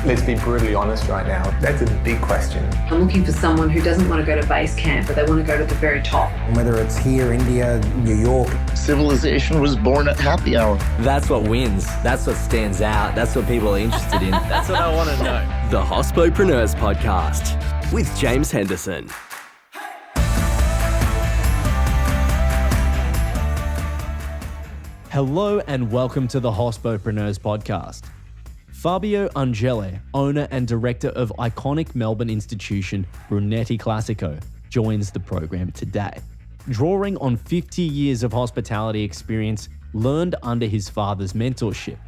Let's be brutally honest right now. That's a big question. I'm looking for someone who doesn't want to go to base camp, but they want to go to the very top. Whether it's here, India, New York. Civilization was born at happy hour. That's what wins. That's what stands out. That's what people are interested in. That's what I want to know. The Hospopreneurs Podcast with James Henderson. Hello and welcome to the Hospopreneurs Podcast. Fabio Angele, owner and director of iconic Melbourne institution Brunetti Classico, joins the program today. Drawing on 50 years of hospitality experience learned under his father's mentorship,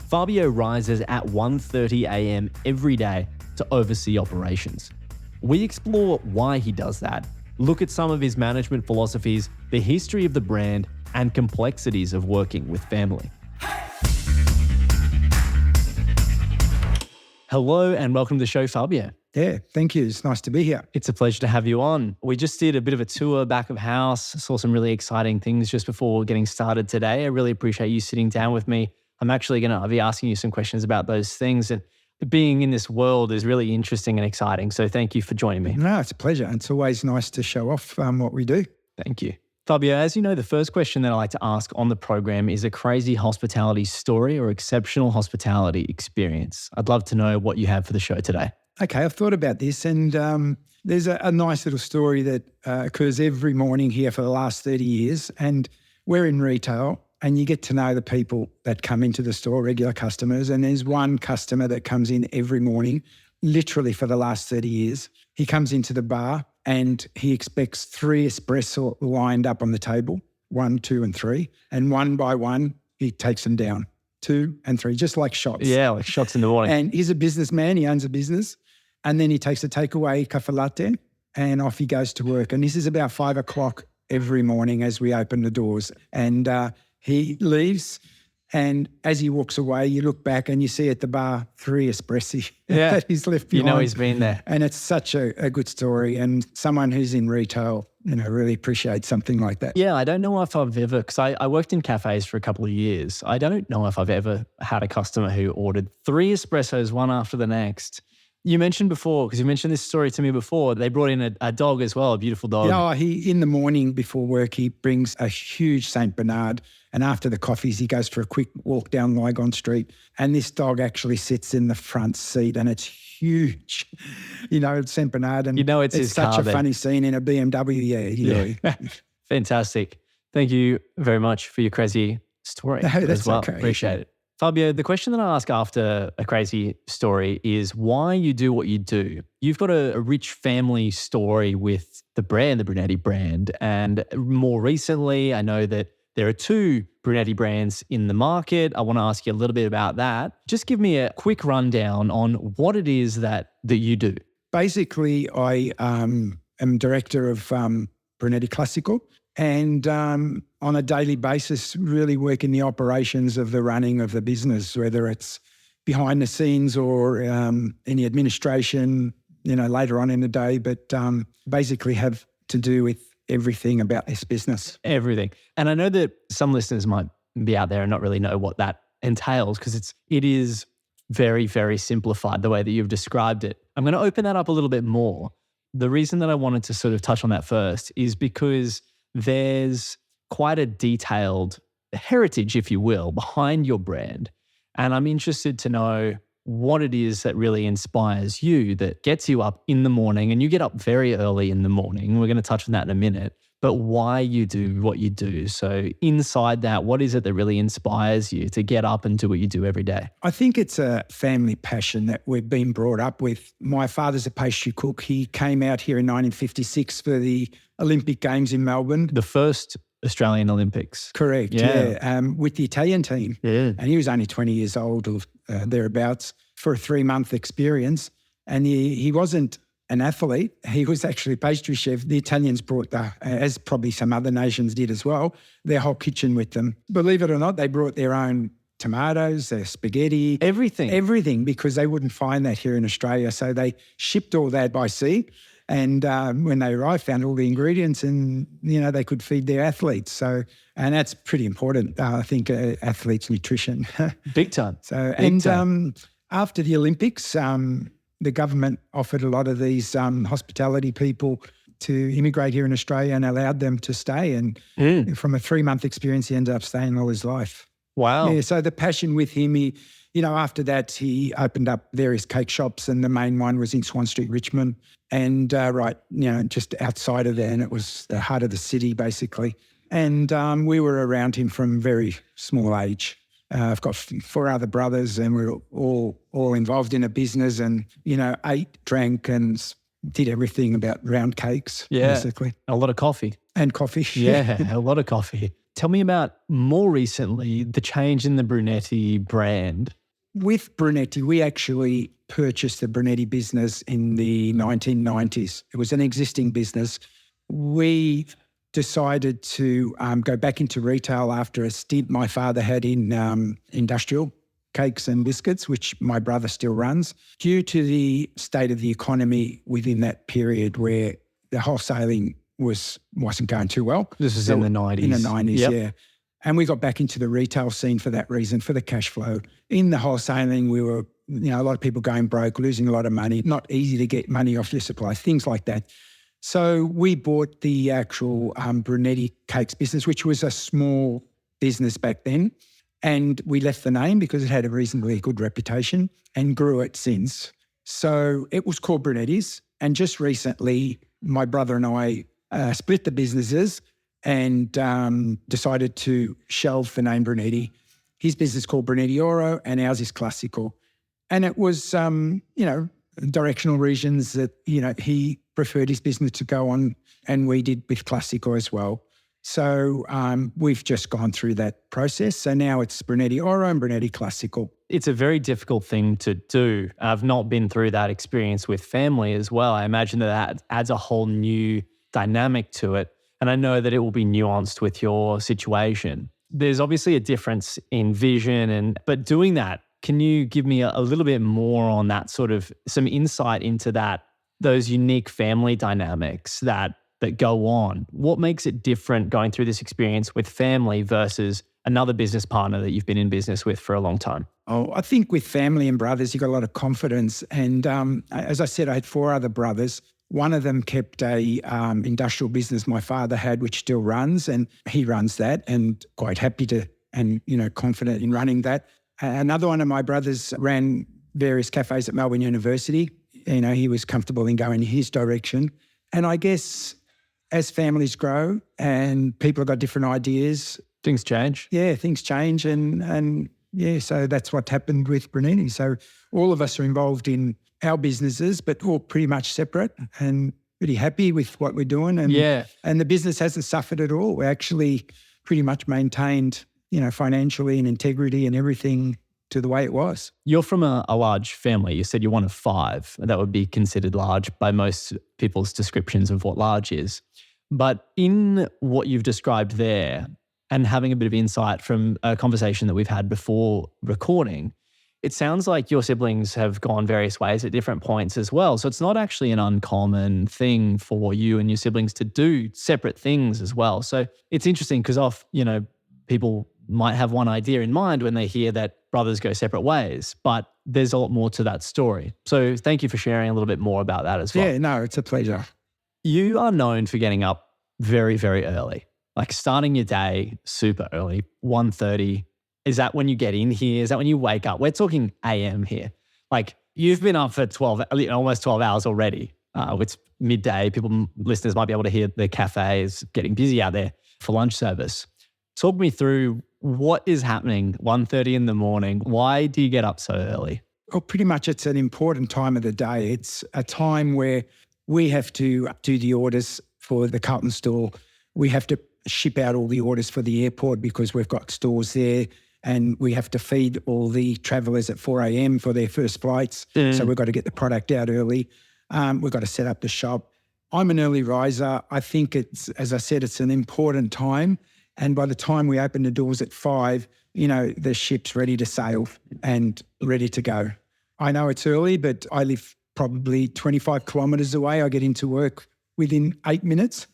Fabio rises at 1:30 a.m. every day to oversee operations. We explore why he does that, look at some of his management philosophies, the history of the brand, and complexities of working with family. Hello and welcome to the show, Fabio. Yeah, thank you. It's nice to be here. It's a pleasure to have you on. We just did a bit of a tour back of house, saw some really exciting things just before getting started today. I really appreciate you sitting down with me. I'm actually going to be asking you some questions about those things, and being in this world is really interesting and exciting. So thank you for joining me. No, it's a pleasure. It's always nice to show off what we do. Thank you. Fabio, as you know, the first question that I like to ask on the program is a crazy hospitality story or exceptional hospitality experience. I'd love to know what you have for the show today. Okay, I've thought about this, and there's a nice little story that occurs every morning here for the last 30 years. And we're in retail, and you get to know the people that come into the store, regular customers. And there's one customer that comes in every morning, literally for the last 30 years. He comes into the bar and he expects 3 espresso lined up on the table, 1, 2, and 3. And one by one, he takes them down, 2 and 3, just like shots. Yeah, like shots in the morning. And he's a businessman. He owns a business. And then he takes a takeaway cafe latte and off he goes to work. And this is about 5 o'clock every morning as we open the doors. And he leaves. And as he walks away, you look back and you see at the bar 3 espressi that he's left behind. You know he's been there. And it's such a good story. And someone who's in retail, really appreciates something like that. Yeah, I don't know if I've ever, because I worked in cafes for a couple of years. I don't know if I've ever had a customer who ordered 3 espressos, one after the next. You mentioned before, because you mentioned this story to me before, they brought in a dog as well, a beautiful dog. Yeah, in the morning before work, he brings a huge St. Bernard. And after the coffees, he goes for a quick walk down Lygon Street. And this dog actually sits in the front seat and it's huge. It's St. Bernard. And it's his such car a then. funny scene in a BMW. Yeah. Fantastic. Thank you very much for your crazy story as well. Okay. Appreciate it. Fabio, the question that I ask after a crazy story is why you do what you do. You've got a rich family story with the brand, the Brunetti brand. And more recently, I know that there are 2 Brunetti brands in the market. I want to ask you a little bit about that. Just give me a quick rundown on what it is that you do. Basically, I am director of Brunetti Classico. And on a daily basis, really work in the operations of the running of the business, whether it's behind the scenes or in the administration, later on in the day, but basically have to do with everything about this business. Everything. And I know that some listeners might be out there and not really know what that entails because it is very, very simplified the way that you've described it. I'm going to open that up a little bit more. The reason that I wanted to sort of touch on that first is because there's quite a detailed heritage, if you will, behind your brand. And I'm interested to know what it is that really inspires you, that gets you up in the morning, and you get up very early in the morning. We're going to touch on that in a minute, but why you do what you do. So inside that, what is it that really inspires you to get up and do what you do every day? I think it's a family passion that we've been brought up with. My father's a pastry cook. He came out here in 1956 for the Olympic Games in Melbourne. The first Australian Olympics. Correct, yeah. With the Italian team. Yeah. And he was only 20 years old or thereabouts for a 3-month experience. And he wasn't an athlete. He was actually a pastry chef. The Italians brought, as probably some other nations did as well, their whole kitchen with them. Believe it or not, they brought their own tomatoes, their spaghetti. Everything, because they wouldn't find that here in Australia. So they shipped all that by sea. And when they arrived, found all the ingredients and, they could feed their athletes. So, and that's pretty important, I think, athletes' nutrition. Big time. So, Big time. After the Olympics, the government offered a lot of these hospitality people to immigrate here in Australia and allowed them to stay. And from a 3-month experience, he ended up staying all his life. Wow. Yeah, so the passion with him, after that, he opened up various cake shops, and the main one was in Swan Street, Richmond. And just outside of there, and it was the heart of the city, basically. And we were around him from very small age. I've got 4 other brothers, and we're all involved in a business, and ate, drank, and did everything about round cakes, basically. A lot of coffee. And coffee. Yeah, a lot of coffee. Tell me about more recently the change in the Brunetti brand. With Brunetti, we actually purchased the Brunetti business in the 1990s. It was an existing business. We decided to go back into retail after a stint my father had in industrial cakes and biscuits, which my brother still runs, due to the state of the economy within that period where the wholesaling wasn't going too well. This was in the 90s. In the 90s, Yep. yeah. And we got back into the retail scene for that reason, for the cash flow. In the wholesaling, we were, a lot of people going broke, losing a lot of money, not easy to get money off your supply, things like that. So we bought the actual Brunetti Cakes business, which was a small business back then. And we left the name because it had a reasonably good reputation and grew it since. So it was called Brunetti's. And just recently, my brother and I split the businesses and decided to shelve the name Brunetti. His business called Brunetti Oro and ours is Classico. And it was, directional reasons that, he preferred his business to go on, and we did with Classico as well. So we've just gone through that process. So now it's Brunetti Oro and Brunetti Classico. It's a very difficult thing to do. I've not been through that experience with family as well. I imagine that adds a whole new dynamic to it. And I know that it will be nuanced with your situation. There's obviously a difference in vision, but doing that, can you give me a little bit more on that, sort of some insight into those unique family dynamics that go on? What makes it different going through this experience with family versus another business partner that you've been in business with for a long time? Oh, I think with family and brothers, you've got a lot of confidence. And as I said, I had 4 other brothers. One of them kept a industrial business my father had, which still runs, and he runs that, and quite happy to and confident in running that. Another one of my brothers ran various cafes at Melbourne University. He was comfortable in going his direction. And I guess as families grow and people have got different ideas, things change. Yeah, things change, and so that's what happened with Brunetti. So all of us are involved in our businesses, but all pretty much separate, and pretty happy with what we're doing. And the business hasn't suffered at all. We actually pretty much maintained, financially and integrity and everything to the way it was. You're from a large family. You said you're one of 5. That would be considered large by most people's descriptions of what large is. But in what you've described there, and having a bit of insight from a conversation that we've had before recording, it sounds like your siblings have gone various ways at different points as well. So it's not actually an uncommon thing for you and your siblings to do separate things as well. So it's interesting because people might have one idea in mind when they hear that brothers go separate ways, but there's a lot more to that story. So thank you for sharing a little bit more about that as well. Yeah, no, it's a pleasure. You are known for getting up very, very early, like starting your day super early, 1:30. Is that when you get in here? Is that when you wake up? We're talking AM here. Like you've been up for almost 12 hours already. It's midday. Listeners might be able to hear the cafes getting busy out there for lunch service. Talk me through what is happening 1:30 in the morning. Why do you get up so early? Well, pretty much it's an important time of the day. It's a time where we have to do the orders for the Carlton store. We have to ship out all the orders for the airport because we've got stores there, and we have to feed all the travellers at 4 a.m. for their first flights. So we've got to get the product out early. We've got to set up the shop. I'm an early riser. I think it's, as I said, it's an important time. And by the time we open the doors at 5, the ship's ready to sail and ready to go. I know it's early, but I live probably 25 kilometres away. I get into work within 8 minutes.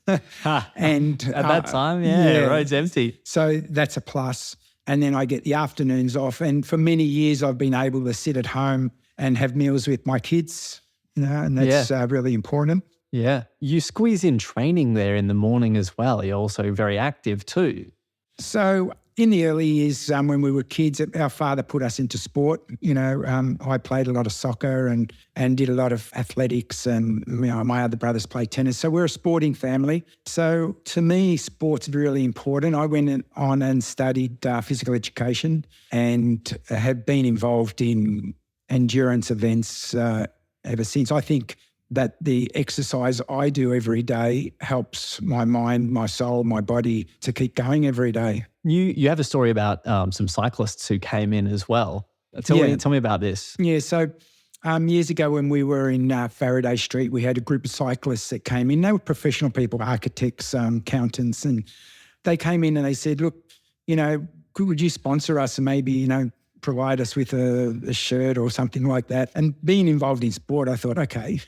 And at that time, the road's empty. So that's a plus. and then I get the afternoons off. And for many years, I've been able to sit at home and have meals with my kids, and that's really important. Yeah. You squeeze in training there in the morning as well. You're also very active too. So in the early years, when we were kids, our father put us into sport. I played a lot of soccer and did a lot of athletics, and my other brothers played tennis. So we're a sporting family. So to me, sport's really important. I went on and studied physical education and have been involved in endurance events ever since. I think that the exercise I do every day helps my mind, my soul, my body to keep going every day. You have a story about some cyclists who came in as well. Tell me about this. Yeah, so years ago when we were in Faraday Street, we had a group of cyclists that came in. They were professional people, architects, accountants, and they came in and they said, look, would you sponsor us and maybe, provide us with a shirt or something like that? And being involved in sport, I thought, okay,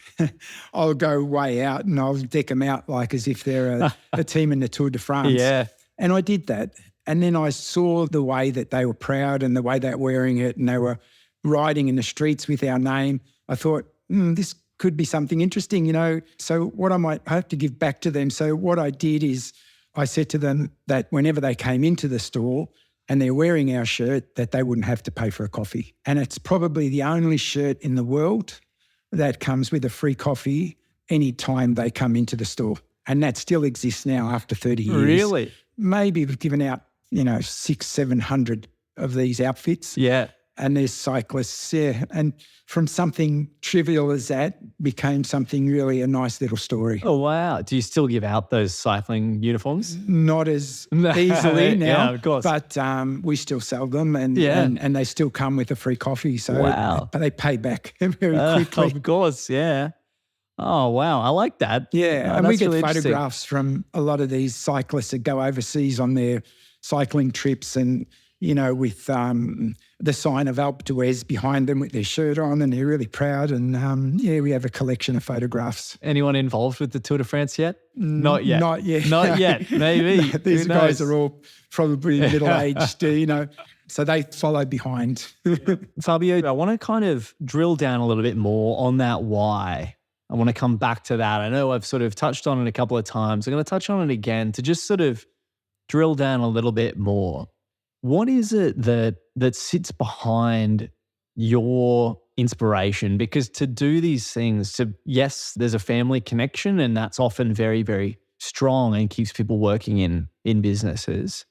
I'll go way out and I'll deck them out like as if they're a team in the Tour de France. Yeah. And I did that. And then I saw the way that they were proud and the way they were wearing it, and they were riding in the streets with our name. I thought, this could be something interesting, So what I have to give back to them. So what I did is I said to them that whenever they came into the store and they're wearing our shirt, that they wouldn't have to pay for a coffee. And it's probably the only shirt in the world that comes with a free coffee any time they come into the store. And that still exists now after 30 years. Really? Maybe we've given out, 600-700 of these outfits. Yeah. And there's cyclists, and from something trivial as that became something really a nice little story. Oh, wow. Do you still give out those cycling uniforms? Not as easily now, yeah, of course. But we still sell them and they still come with a free coffee. So but they pay back very quickly. Of course, yeah. Oh, wow. I like that. Yeah, and we get really photographs from a lot of these cyclists that go overseas on their cycling trips and, with the sign of Alpe d'Huez behind them with their shirt on, and they're really proud. And, we have a collection of photographs. Anyone involved with the Tour de France yet? Not yet. Not yet. Not yet, maybe. These guys are all probably middle-aged, so they follow behind. Fabio, I want to kind of drill down a little bit more on that why. I want to come back to that. I know I've sort of touched on it a couple of times. I'm going to touch on it again to just sort of drill down a little bit more. What is it that sits behind your inspiration? Because to do these things, yes, there's a family connection, and that's often very, very strong and keeps people working in businesses.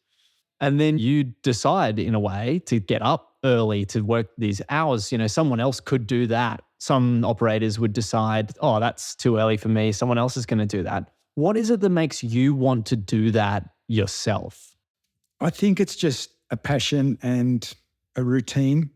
And then you decide in a way to get up early to work these hours. Someone else could do that. Some operators would decide, oh, that's too early for me. Someone else is going to do that. What is it that makes you want to do that yourself? I think it's just a passion and a routine,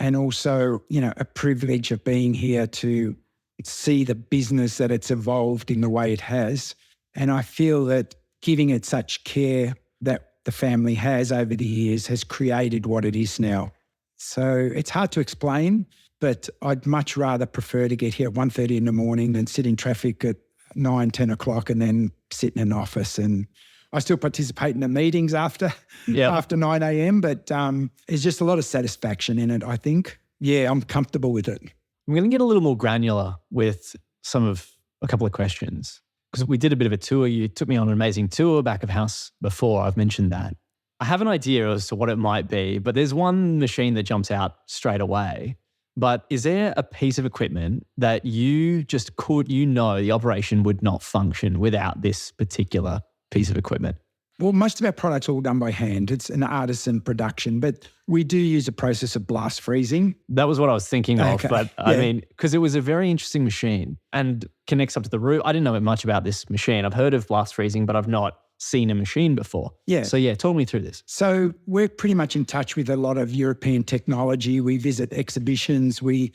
and also, a privilege of being here to see the business that it's evolved in the way it has. And I feel that giving it such care that the family has over the years has created what it is now. So it's hard to explain, but I'd much rather prefer to get here at 1:30 in the morning than sit in traffic at 9, 10 o'clock and then sit in an office. And I still participate in the meetings after 9 a.m, but there's just a lot of satisfaction in it, I think. Yeah, I'm comfortable with it. I'm going to get a little more granular with a couple of questions, because we did a bit of a tour. You took me on an amazing tour back of house before. I've mentioned that. I have an idea as to what it might be, but there's one machine that jumps out straight away. But is there a piece of equipment that you just the operation would not function without this particular piece of equipment? Well, most of our products are all done by hand. It's an artisan production, but we do use a process of blast freezing. That was what I was thinking of, Okay. but I mean, because it was a very interesting machine and connects up to the roof. I didn't know much about this machine. I've heard of blast freezing, but I've not seen a machine before. Yeah. So talk me through this. So we're pretty much in touch with a lot of European technology. We visit exhibitions. We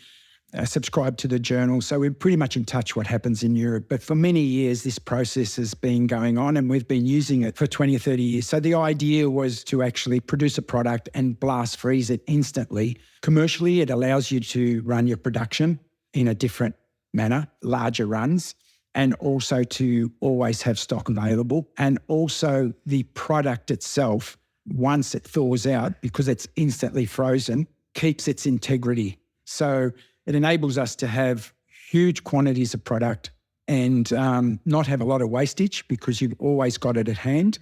subscribe to the journal. So we're pretty much in touch what happens in Europe. But for many years, this process has been going on and we've been using it for 20 or 30 years. So the idea was to actually produce a product and blast freeze it instantly. Commercially, it allows you to run your production in a different manner, larger runs, and also to always have stock available. And also the product itself once it thaws out, because it's instantly frozen, keeps its integrity. So it enables us to have huge quantities of product and not have a lot of wastage because you've always got it at hand.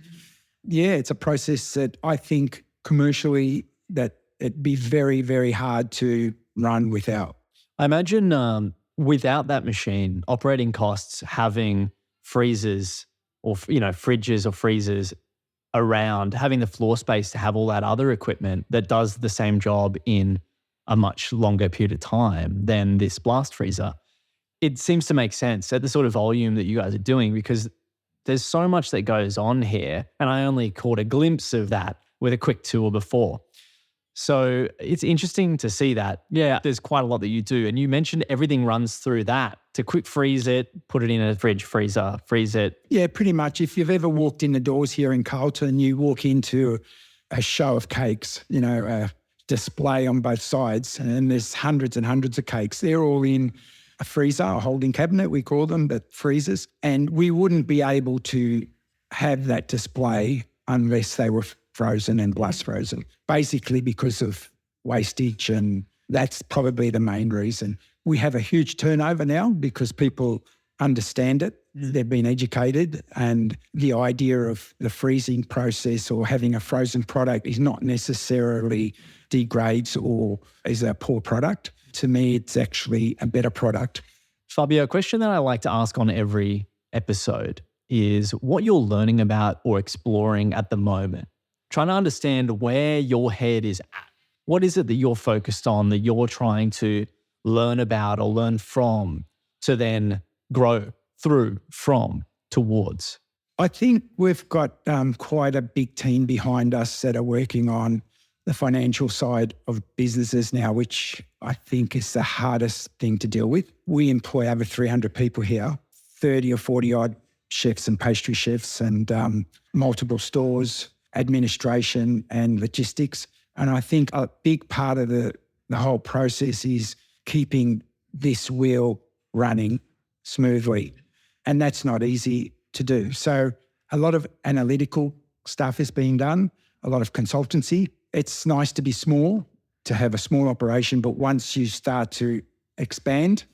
Yeah, it's a process that I think commercially that it'd be very, very hard to run without. I imagine without that machine, operating costs, having freezers or, fridges or freezers around, having the floor space to have all that other equipment that does the same job in a much longer period of time than this blast freezer. It seems to make sense at the sort of volume that you guys are doing, because there's so much that goes on here. And I only caught a glimpse of that with a quick tour before. So it's interesting to see that. Yeah, there's quite a lot that you do. And you mentioned everything runs through that to quick freeze it, put it in a fridge, freezer, freeze it. Yeah, pretty much. If you've ever walked in the doors here in Carlton, you walk into a show of cakes, a display on both sides, and there's hundreds and hundreds of cakes. They're all in a freezer, a holding cabinet, we call them, but freezers. And we wouldn't be able to have that display unless they were frozen and blast frozen, basically because of wastage, and that's probably the main reason. We have a huge turnover now because people understand it. They've been educated, and the idea of the freezing process or having a frozen product is not necessarily degrades or is a poor product. To me, it's actually a better product. Fabio, a question that I like to ask on every episode is what you're learning about or exploring at the moment. Trying to understand where your head is at. What is it that you're focused on, that you're trying to learn about or learn from to then grow through, from, towards? I think we've got quite a big team behind us that are working on the financial side of businesses now, which I think is the hardest thing to deal with. We employ over 300 people here, 30 or 40 odd chefs and pastry chefs, and multiple stores, administration and logistics. And I think a big part of the whole process is keeping this wheel running smoothly. And that's not easy to do. So a lot of analytical stuff is being done, a lot of consultancy. It's nice to be small, to have a small operation, but once you start to expand,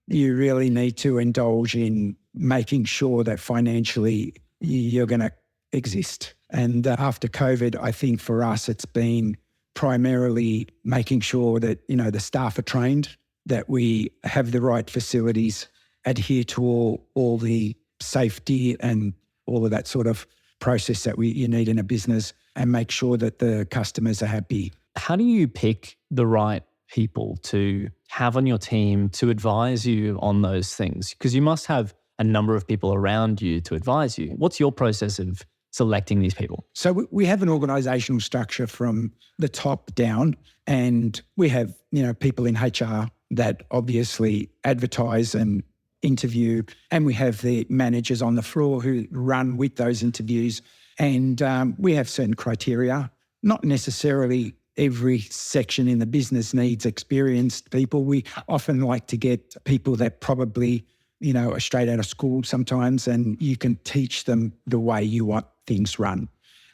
you really need to indulge in making sure that financially you're going to exist. And after COVID, I think for us, it's been primarily making sure that, the staff are trained, that we have the right facilities, adhere to all the safety and all of that sort of process that you need in a business, and make sure that the customers are happy. How do you pick the right people to have on your team to advise you on those things? Because you must have a number of people around you to advise you. What's your process of selecting these people? So we have an organisational structure from the top down, and we have, people in HR that obviously advertise and interview, and we have the managers on the floor who run with those interviews. And we have certain criteria. Not necessarily every section in the business needs experienced people. We often like to get people that probably, are straight out of school sometimes, and you can teach them the way you want things run.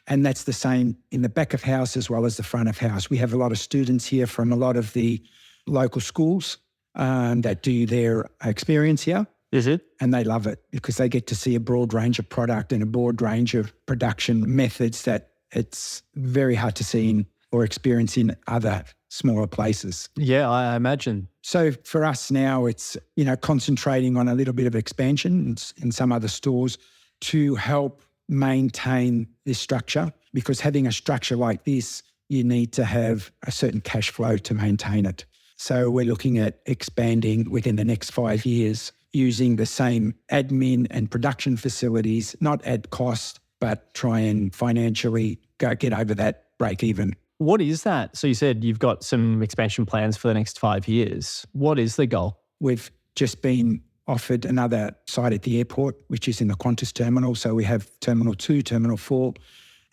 And that's the same in the back of house as well as the front of house. We have a lot of students here from a lot of the local schools that do their experience here. Is it? And they love it because they get to see a broad range of product and a broad range of production methods that it's very hard to see in or experience in other smaller places. Yeah, I imagine. So for us now, it's, concentrating on a little bit of expansion in some other stores to help maintain this structure, because having a structure like this, you need to have a certain cash flow to maintain it. So we're looking at expanding within the next 5 years using the same admin and production facilities, not at cost, but try and financially get over that break even. What is that? So you said you've got some expansion plans for the next 5 years. What is the goal? We've just been offered another site at the airport, which is in the Qantas terminal. So we have Terminal 2, Terminal 4,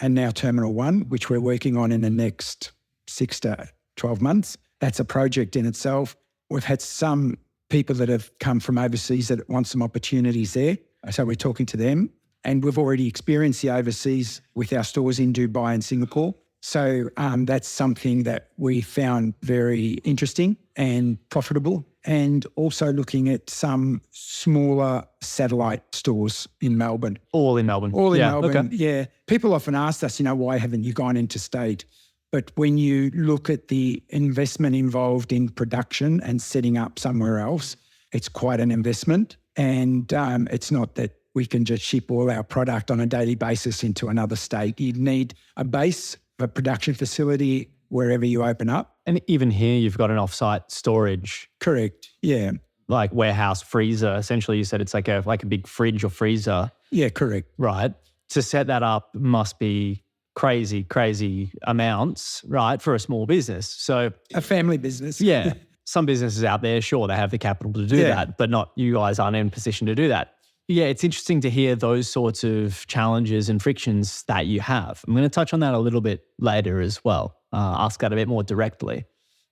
and now Terminal 1, which we're working on in the next 6 to 12 months. That's a project in itself. We've had some people that have come from overseas that want some opportunities there. So we're talking to them. And we've already experienced the overseas with our stores in Dubai and Singapore. So that's something that we found very interesting and profitable. And also looking at some smaller satellite stores in Melbourne. All in Melbourne. All in Yeah, Melbourne, okay. yeah. People often ask us, why haven't you gone interstate? But when you look at the investment involved in production and setting up somewhere else, it's quite an investment. And it's not that we can just ship all our product on a daily basis into another state. You need a base, a production facility wherever you open up. And even here, you've got an offsite storage, Correct. Yeah. like warehouse freezer. Essentially, you said it's like a big fridge or freezer, Yeah, correct. right? To set that up must be crazy amounts, right, for a small business. So A family business. yeah, some businesses out there, sure, they have the capital to do Yeah. that, but not you guys aren't in a position to do that. Yeah, it's interesting to hear those sorts of challenges and frictions that you have. I'm going to touch on that a little bit later as well, ask that a bit more directly,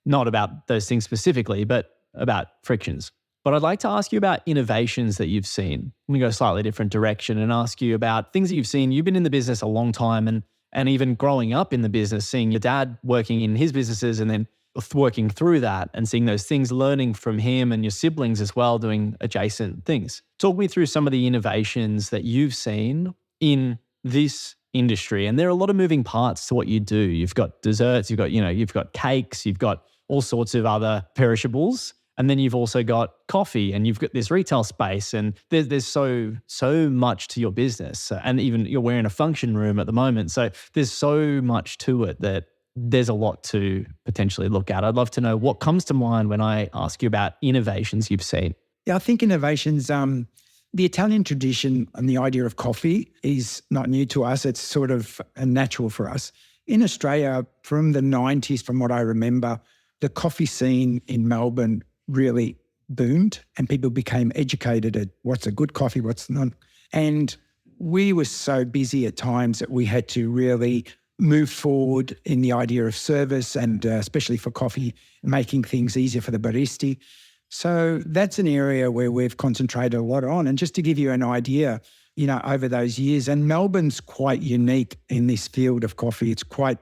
not about those things specifically, but about frictions. But I'd like to ask you about innovations that you've seen. I'm going to go a slightly different direction and ask you about things that you've seen. You've been in the business a long time and even growing up in the business, seeing your dad working in his businesses and then working through that and seeing those things, learning from him and your siblings as well, doing adjacent things. Talk me through some of the innovations that you've seen in this industry. And there are a lot of moving parts to what you do. You've got desserts, you've got cakes, you've got all sorts of other perishables. And then you've also got coffee and you've got this retail space and there's so much to your business. And even you're wearing a function room at the moment. So there's so much to it that there's a lot to potentially look at. I'd love to know what comes to mind when I ask you about innovations you've seen. Yeah, I think innovations, the Italian tradition and the idea of coffee is not new to us. It's sort of natural for us. In Australia, from the 90s, from what I remember, the coffee scene in Melbourne really boomed and people became educated at what's a good coffee, what's not. And we were so busy at times that we had to really move forward in the idea of service and especially for coffee, making things easier for the barista. So that's an area where we've concentrated a lot on. And just to give you an idea, over those years, and Melbourne's quite unique in this field of coffee. It's quite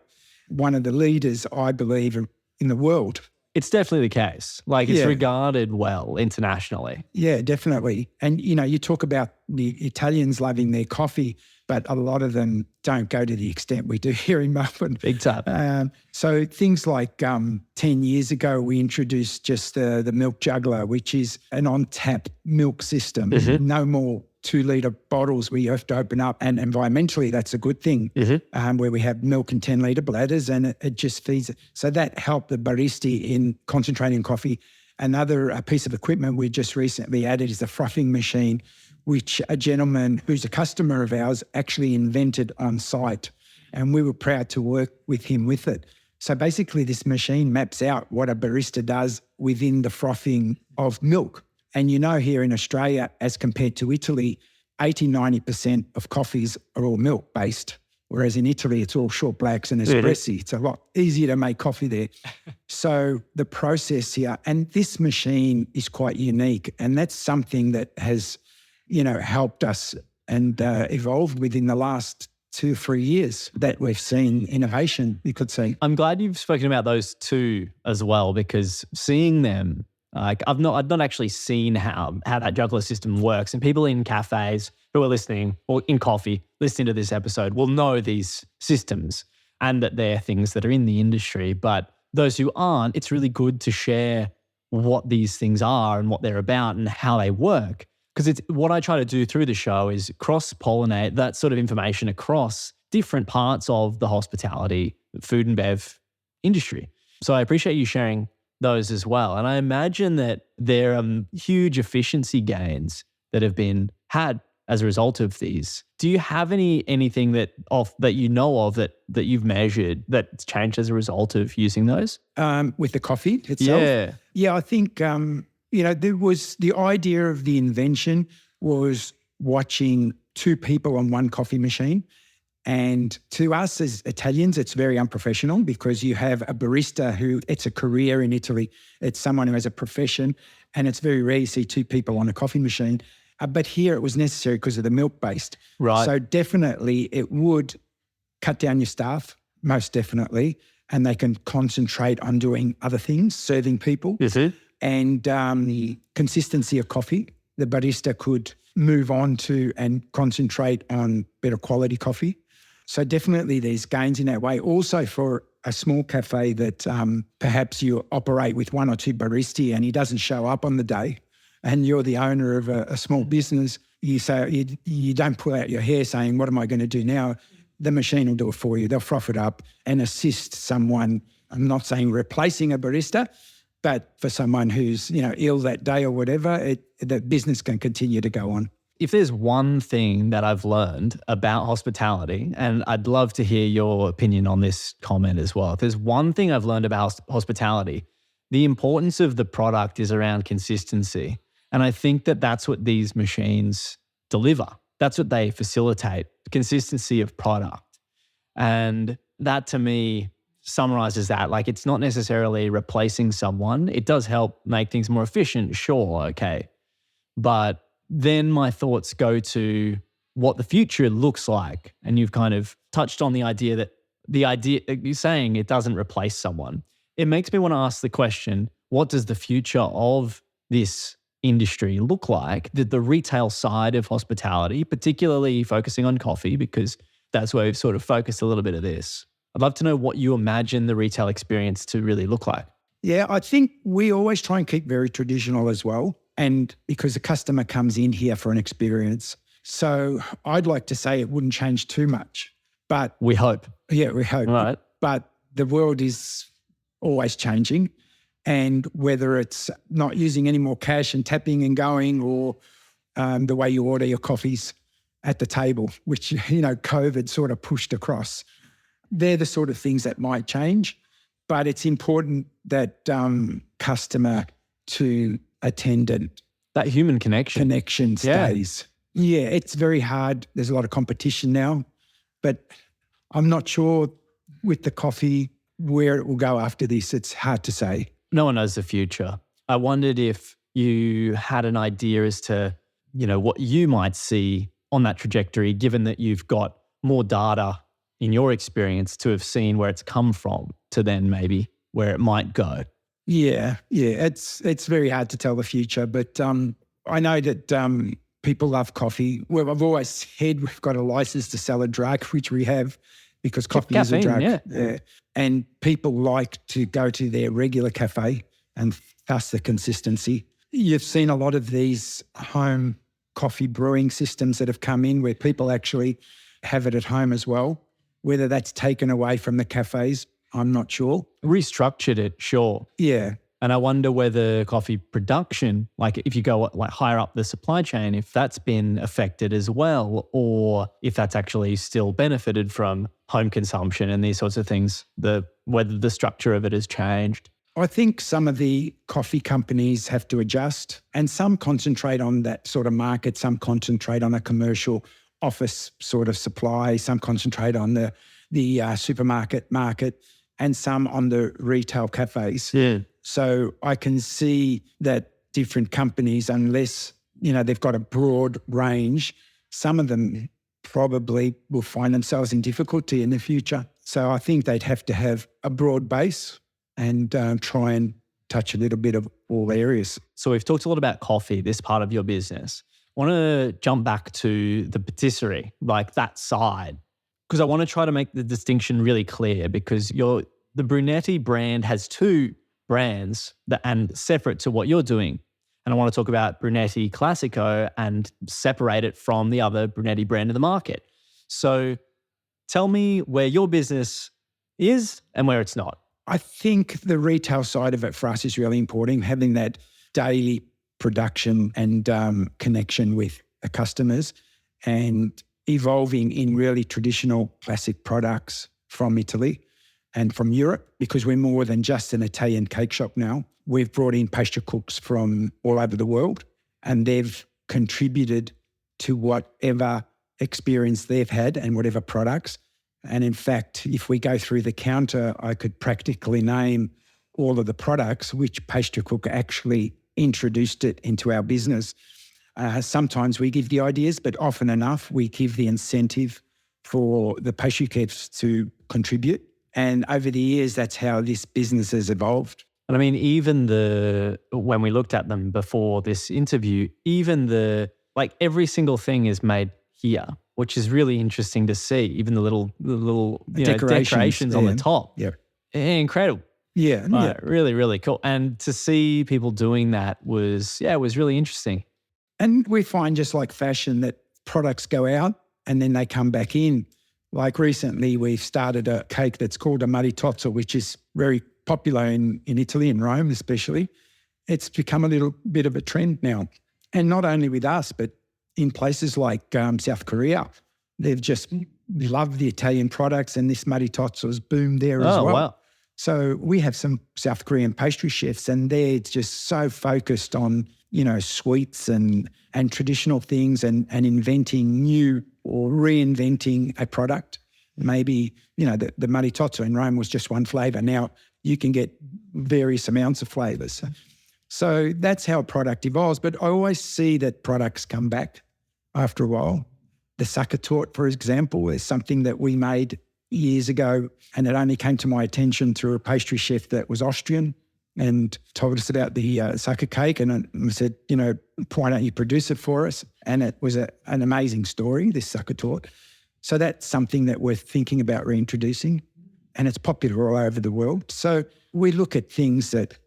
one of the leaders, I believe, in the world. It's definitely the case. Like it's Yeah. regarded well internationally. Yeah, definitely. And, you talk about the Italians loving their coffee, but a lot of them don't go to the extent we do here in Melbourne. Big time. So things like 10 years ago, we introduced just the milk juggler, which is an on-tap milk system. Mm-hmm. No more 2-litre bottles where you have to open up. And environmentally, that's a good thing, where we have milk in 10-litre bladders and it just feeds it. So that helped the barista in concentrating coffee. Another piece of equipment we just recently added is a frothing machine, which a gentleman who's a customer of ours actually invented on site. And we were proud to work with him with it. So basically this machine maps out what a barista does within the frothing of milk. And here in Australia, as compared to Italy, 80-90% of coffees are all milk-based, whereas in Italy, it's all short blacks and espressi. It's a lot easier to make coffee there. So the process here, and this machine is quite unique, and that's something that has, helped us and evolved within the last 2 or 3 years that we've seen innovation, you could say. I'm glad you've spoken about those two as well, because seeing them, I've not actually seen how that juggler system works. And people in cafes who are listening or in coffee, listening to this episode will know these systems and that they're things that are in the industry. But those who aren't, it's really good to share what these things are and what they're about and how they work. Because it's what I try to do through the show is cross-pollinate that sort of information across different parts of the hospitality, food and bev industry. So I appreciate you sharing those as well. And I imagine that there are huge efficiency gains that have been had as a result of these. Do you have anything that you know of that you've measured that's changed as a result of using those? With the coffee itself? Yeah. Yeah, I think, there was the idea of the invention was watching 2 people on one coffee machine. And to us as Italians, it's very unprofessional because you have a barista who, it's a career in Italy. It's someone who has a profession, and it's very rare you see 2 people on a coffee machine. But here it was necessary because of the milk-based. Right. So definitely it would cut down your staff, most definitely, and they can concentrate on doing other things, serving people. Is it? And the consistency of coffee, the barista could move on to and concentrate on better quality coffee. So definitely there's gains in that way. Also for a small cafe that perhaps you operate with one or two baristas and he doesn't show up on the day and you're the owner of a small business, you say you don't pull out your hair saying, what am I going to do now? The machine will do it for you. They'll froth it up and assist someone. I'm not saying replacing a barista, but for someone who's ill that day or whatever, the business can continue to go on. If there's one thing that I've learned about hospitality, and I'd love to hear your opinion on this comment as well. If there's one thing I've learned about hospitality, the importance of the product is around consistency. And I think that that's what these machines deliver. That's what they facilitate, consistency of product. And that to me summarizes that. Like, it's not necessarily replacing someone. It does help make things more efficient, sure, okay. But then my thoughts go to what the future looks like. And you've kind of touched on the idea you're saying it doesn't replace someone. It makes me want to ask the question, what does the future of this industry look like? The retail side of hospitality, particularly focusing on coffee, because that's where we've sort of focused a little bit of this. I'd love to know what you imagine the retail experience to really look like. Yeah, I think we always try and keep very traditional as well. And because the customer comes in here for an experience. So I'd like to say it wouldn't change too much, but we hope. Yeah, we hope. Right. But the world is always changing. And whether it's not using any more cash and tapping and going, or the way you order your coffees at the table, which, COVID sort of pushed across. They're the sort of things that might change, but it's important that customer to attendant, that human connection stays. Yeah, it's very hard. There's a lot of competition now, but I'm not sure with the coffee where it will go after this. It's hard to say. No one knows the future. I wondered if you had an idea as to, what you might see on that trajectory, given that you've got more data in your experience to have seen where it's come from to then maybe where it might go. Yeah. It's very hard to tell the future, but I know that people love coffee. Well, I've always said we've got a license to sell a drug, which we have, because coffee is a drug. Yeah. And people like to go to their regular cafe, and thus the consistency. You've seen a lot of these home coffee brewing systems that have come in where people actually have it at home as well. Whether that's taken away from the cafes, I'm not sure. Restructured it, sure. Yeah. And I wonder whether coffee production, like if you go like higher up the supply chain, if that's been affected as well, or if that's actually still benefited from home consumption and these sorts of things, whether the structure of it has changed. I think some of the coffee companies have to adjust, and some concentrate on that sort of market, some concentrate on a commercial office sort of supply, some concentrate on the supermarket market, and some on the retail cafes. Yeah. So I can see that different companies, unless, they've got a broad range, some of them probably will find themselves in difficulty in the future. So I think they'd have to have a broad base and try and touch a little bit of all areas. So we've talked a lot about coffee, this part of your business. I want to jump back to the patisserie, like that side, because I want to try to make the distinction really clear, because the Brunetti brand has two brands and separate to what you're doing. And I want to talk about Brunetti Classico and separate it from the other Brunetti brand in the market. So tell me where your business is and where it's not. I think the retail side of it for us is really important, having that daily production and connection with the customers, and evolving in really traditional classic products from Italy and from Europe, because we're more than just an Italian cake shop now. We've brought in pastry cooks from all over the world, and they've contributed to whatever experience they've had and whatever products. And in fact, if we go through the counter, I could practically name all of the products which pastry cook actually introduced it into our business. Sometimes we give the ideas, but often enough we give the incentive for the pastry chefs to contribute. And over the years, that's how this business has evolved. And I mean, when we looked at them before this interview, every single thing is made here, which is really interesting to see. Even the little decorations on the top. Yeah. Incredible. Yeah. Really, really cool. And to see people doing that was really interesting. And we find, just like fashion, that products go out and then they come back in. Like recently, we've started a cake that's called a maritozzo, which is very popular in Italy, in Rome especially. It's become a little bit of a trend now. And not only with us, but in places like South Korea. They've just loved the Italian products, and this maritozzo's boomed there as well. Wow. So we have some South Korean pastry chefs, and they're just so focused on, sweets and traditional things and inventing new or reinventing a product. Maybe, the maritozzo in Rome was just one flavour. Now you can get various amounts of flavours. So that's how a product evolves. But I always see that products come back after a while. The sucker torte, for example, is something that we made years ago, and it only came to my attention through a pastry chef that was Austrian and told us about the sucker cake, and I said, why don't you produce it for us? And it was an amazing story, this sucker torte. So that's something that we're thinking about reintroducing, and it's popular all over the world. So we look at things that,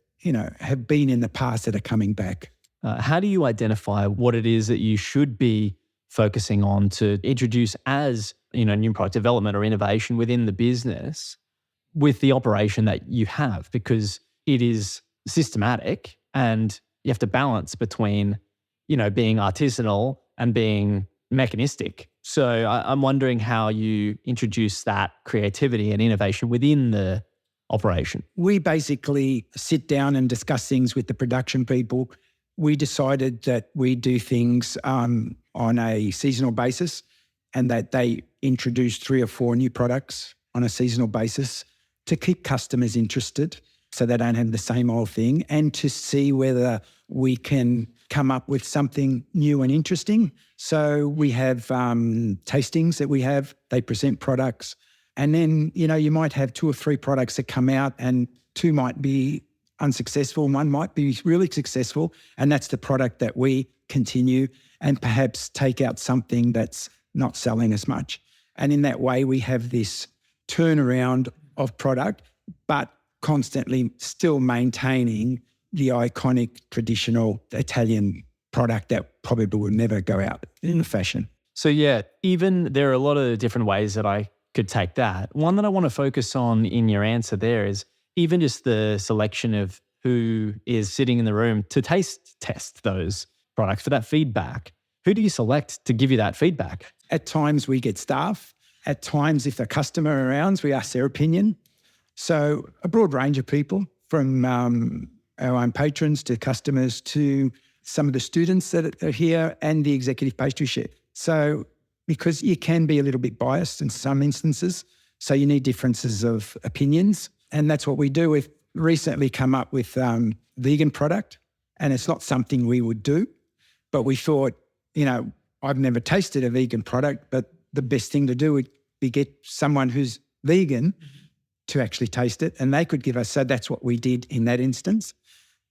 have been in the past that are coming back. How do you identify what it is that you should be focusing on to introduce as, new product development or innovation within the business with the operation that you have? Because it is systematic and you have to balance between, being artisanal and being mechanistic. So I'm wondering how you introduce that creativity and innovation within the operation. We basically sit down and discuss things with the production people. We decided that we do things on a seasonal basis, and that they introduce 3 or 4 new products on a seasonal basis to keep customers interested so they don't have the same old thing, and to see whether we can come up with something new and interesting. So we have tastings that we have. They present products. And then, you might have 2 or 3 products that come out, and 2 might be unsuccessful, 1 might be really successful, and that's the product that we continue and perhaps take out something that's not selling as much. And in that way, we have this turnaround of product, but constantly still maintaining the iconic traditional Italian product that probably will never go out in fashion. So even there are a lot of different ways that I could take that. One that I want to focus on in your answer there is even just the selection of who is sitting in the room to taste test those products for that feedback. Who do you select to give you that feedback? At times we get staff. At times, if a customer around, we ask their opinion. So a broad range of people, from our own patrons to customers to some of the students that are here and the executive pastry chef. So because you can be a little bit biased in some instances, so you need differences of opinions. And that's what we do. We've recently come up with vegan product, and it's not something we would do, but we thought, I've never tasted a vegan product, but the best thing to do would be get someone who's vegan to actually taste it, and they could give us. So that's what we did in that instance.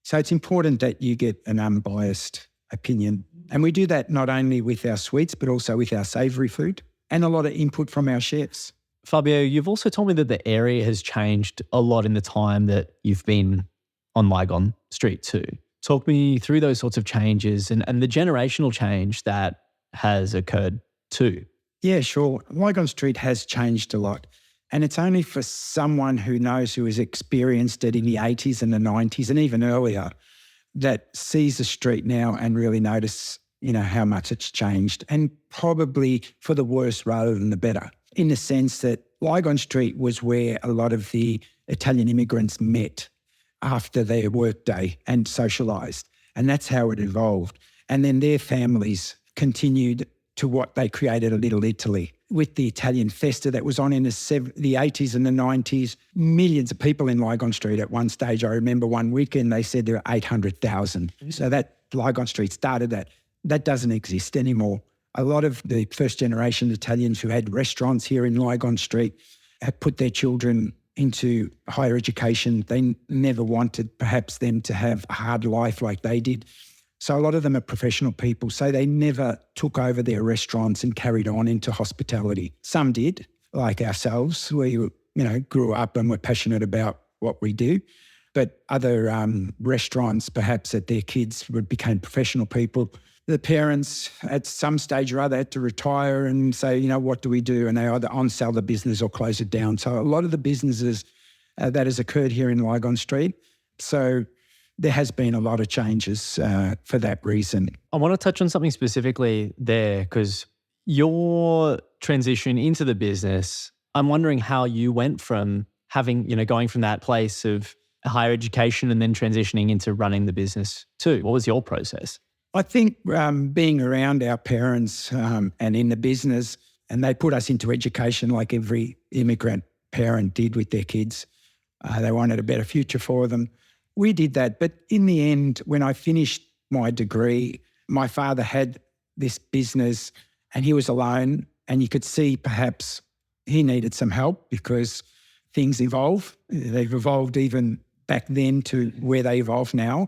So it's important that you get an unbiased opinion. And we do that not only with our sweets, but also with our savoury food, and a lot of input from our chefs. Fabio, you've also told me that the area has changed a lot in the time that you've been on Lygon Street too. Talk me through those sorts of changes and the generational change that has occurred too. Yeah, sure. Lygon Street has changed a lot. And it's only for someone who knows, who has experienced it in the 80s and the 90s and even earlier, that sees the street now and really notice, how much it's changed, and probably for the worse rather than the better, in the sense that Lygon Street was where a lot of the Italian immigrants met after their workday and socialised. And that's how it evolved. And then their families continued to what they created, a Little Italy. With the Italian festa that was on in the 80s and the 90s, millions of people in Lygon Street at one stage. I remember one weekend they said there were 800,000. So that Lygon Street started that. that doesn't exist anymore. A lot of the first generation Italians who had restaurants here in Lygon Street have put their children into higher education. They never wanted perhaps them to have a hard life like they did. So a lot of them are professional people. So they never took over their restaurants and carried on into hospitality. Some did, like ourselves. We grew up and were passionate about what we do. But other restaurants, perhaps that their kids became professional people. The parents at some stage or other had to retire and say, what do we do? And they either on-sell the business or close it down. So a lot of the businesses that has occurred here in Lygon Street. So there has been a lot of changes for that reason. I want to touch on something specifically there because your transition into the business, I'm wondering how you went from having, going from that place of higher education and then transitioning into running the business too. What was your process? I think being around our parents and in the business, and they put us into education like every immigrant parent did with their kids. They wanted a better future for them. We did that. But in the end, when I finished my degree, my father had this business and he was alone, and you could see perhaps he needed some help because things evolve. They've evolved even back then to where they evolve now.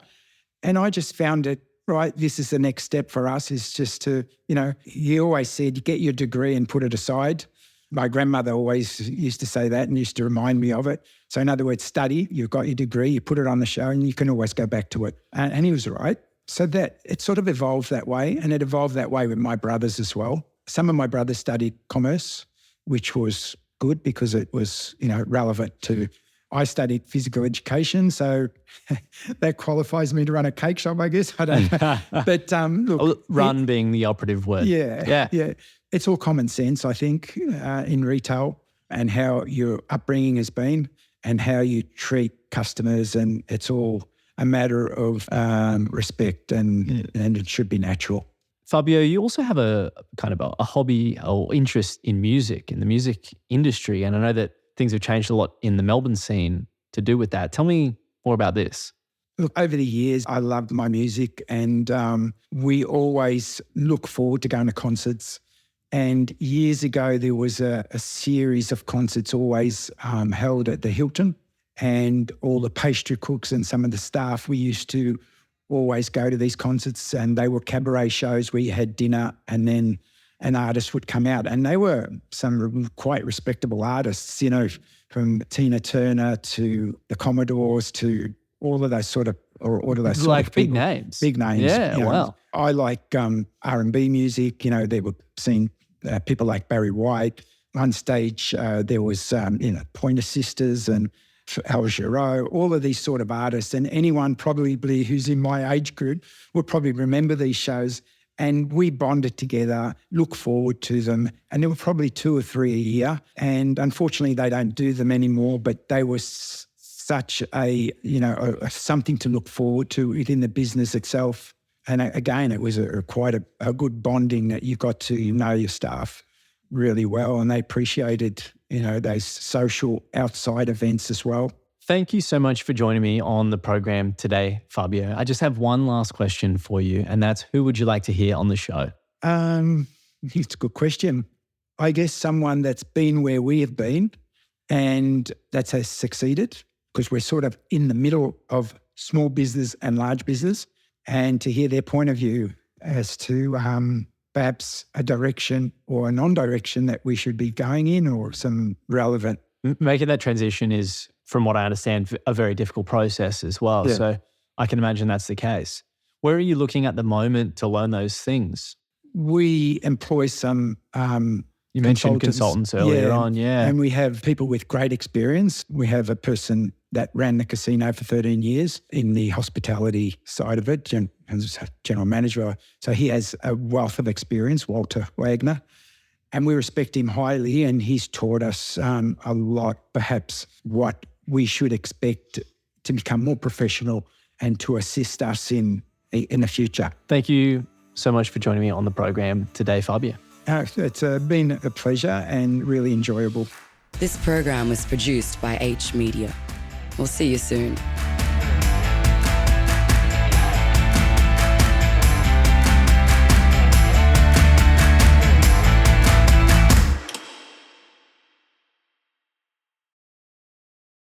And I just found it, right, this is the next step for us, is just to, he always said, get your degree and put it aside. My grandmother always used to say that and used to remind me of it. So in other words, study, you've got your degree, you put it on the show and you can always go back to it. And he was right. So that it sort of evolved that way, and it evolved that way with my brothers as well. Some of my brothers studied commerce, which was good because it was, relevant to, I studied physical education, so that qualifies me to run a cake shop, I guess. I don't know. But look. Run being the operative word. Yeah. It's all common sense, I think, in retail, and how your upbringing has been and how you treat customers, and it's all a matter of respect and it should be natural. Fabio, you also have a kind of a hobby or interest in music, in the music industry. And I know that things have changed a lot in the Melbourne scene to do with that. Tell me more about this. Look, over the years, I loved my music, and we always look forward to going to concerts. And years ago, there was a series of concerts always held at the Hilton, and all the pastry cooks and some of the staff, we used to always go to these concerts, and they were cabaret shows where you had dinner and then an artist would come out. And they were some quite respectable artists, from Tina Turner to the Commodores to all of those sort of Like big names. Big names. Yeah, wow. I like R&B music. They were seeing people like Barry White. On stage, there was, Pointer Sisters and Al Jarreau, all of these sort of artists. And anyone probably who's in my age group would probably remember these shows. And we bonded together, look forward to them. And there were probably 2 or 3 a year. And unfortunately, they don't do them anymore, but they were such a something to look forward to within the business itself. And again, it was quite a good bonding that you got to know your staff really well, and they appreciated, those social outside events as well. Thank you so much for joining me on the program today, Fabio. I just have one last question for you, and that's, who would you like to hear on the show? It's a good question. I guess someone that's been where we have been and that has succeeded, because we're sort of in the middle of small business and large business, and to hear their point of view as to perhaps a direction or a non-direction that we should be going in, or some relevant. Making that transition is, from what I understand, a very difficult process as well. Yeah. So I can imagine that's the case. Where are you looking at the moment to learn those things? We employ some you mentioned consultants earlier on, yeah. And we have people with great experience. We have a person that ran the casino for 13 years in the hospitality side of it, general manager. So he has a wealth of experience, Walter Wagner. And we respect him highly, and he's taught us a lot, perhaps what we should expect to become more professional and to assist us in the future. Thank you so much for joining me on the program today, Fabio. It's been a pleasure and really enjoyable. This program was produced by H Media. We'll see you soon.